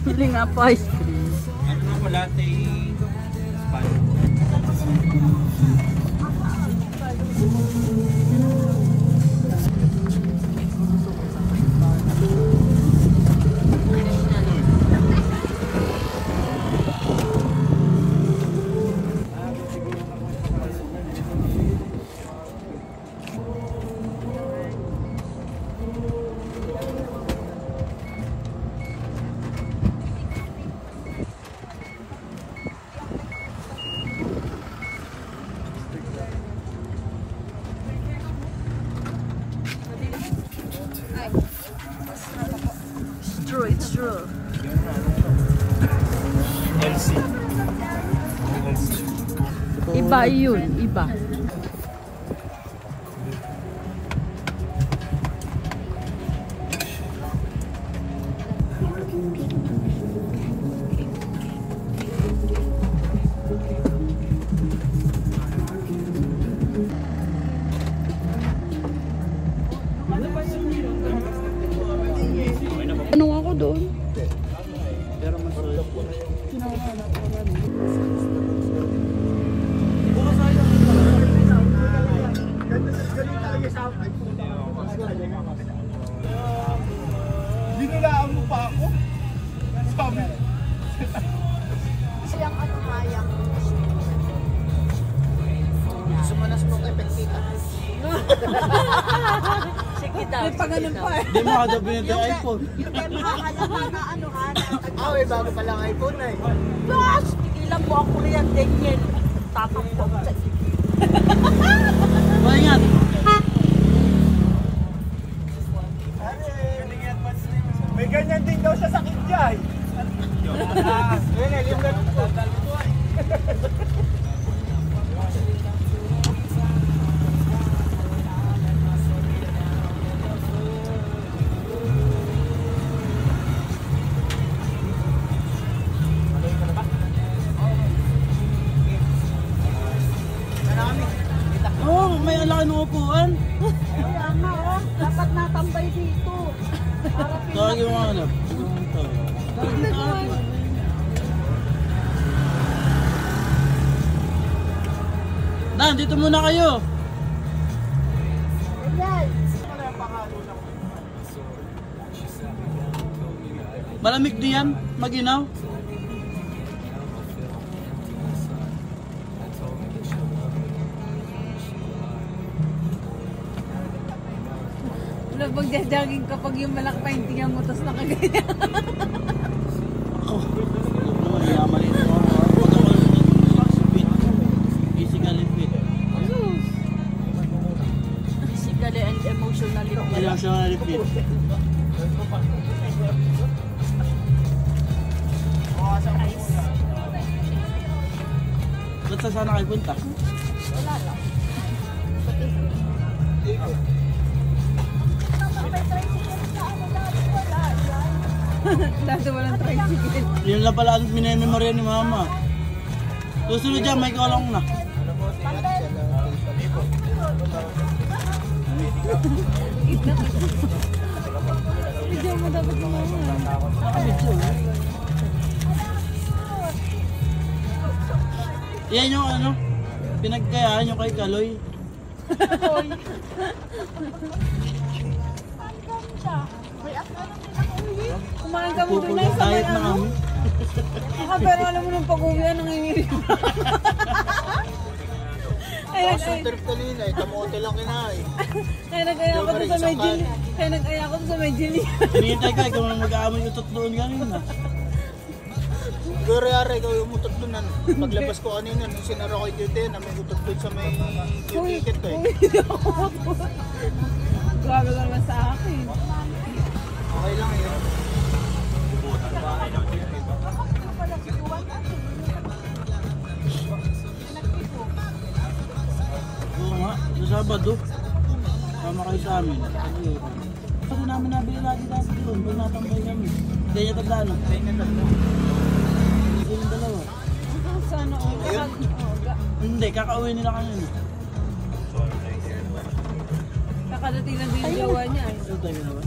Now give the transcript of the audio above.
Bili nga po ice cream. Ano na po latte? It's true. Iba yun, iba. Ano ako doon? Pero mas Binilaan mo pa ako? Sabi. Siyang ano kaya. Sumanas mo kay Pekita. Sige daw. May paganon pa eh. Hindi makadabi na tayo iPhone. Yung kaya makakalaman na ano ha. May bago palang iPhone na eh. Gosh! Tigilan mo ako riyan din yan. Tapang po sa iyo. Pahingat! May ganyan din daw siya sa Kijay. Ayun, yung ganun po. Oo, may alaki ng upuan. Kaya nga oh. Dapat natambay dito. Tawag yung mga anak. Dan, dito muna kayo. Malamig diyan, maginaw. Magja-jogging kapag yung malaki pa yung tingnan mo, tapos nakaganyan. Ako, naman, yaman ito. Physically fit. Physically and emotionally. Emotionally fit. Ba't saan sana kayo punta? Wala lang. Dati walang tricycle. Yun lang pala ang minememorya ni Mama. Susunod dyan, may kolong na. Video mo dapat mo Mama. Yan yung ano, pinagkayaan yung kay Kaloy. Kumain ka mo doon na sa may ano. Pero alam mo nung pag-uwian, nanginginig. Super kanina eh, kamote lang kinain. Kaya nag-aya ko doon sa may Jilly. Kaya nag-aya ko doon sa may Jilly. Hinihintay ka, ikaw na mag-aamoy utot doon kanina. Gari-ari, ikaw yung utot doon. Paglabas ko kanina, nung sinara ko yung duty, na may utot doon sa may ticket ko eh. Grabe ka naman sa akin. Okay lang yun. Oo nga, sa Sabado. Tama kayo sa amin. Kasi namin nabili lagi dati doon, doon natambay kami. Hindi niya tagdaan. Hindi yung dalawa. Sana all. Hindi, kakauwi nila kanina. Kakadating lang din yung jowa niya. Eh. Ito tayo na ba?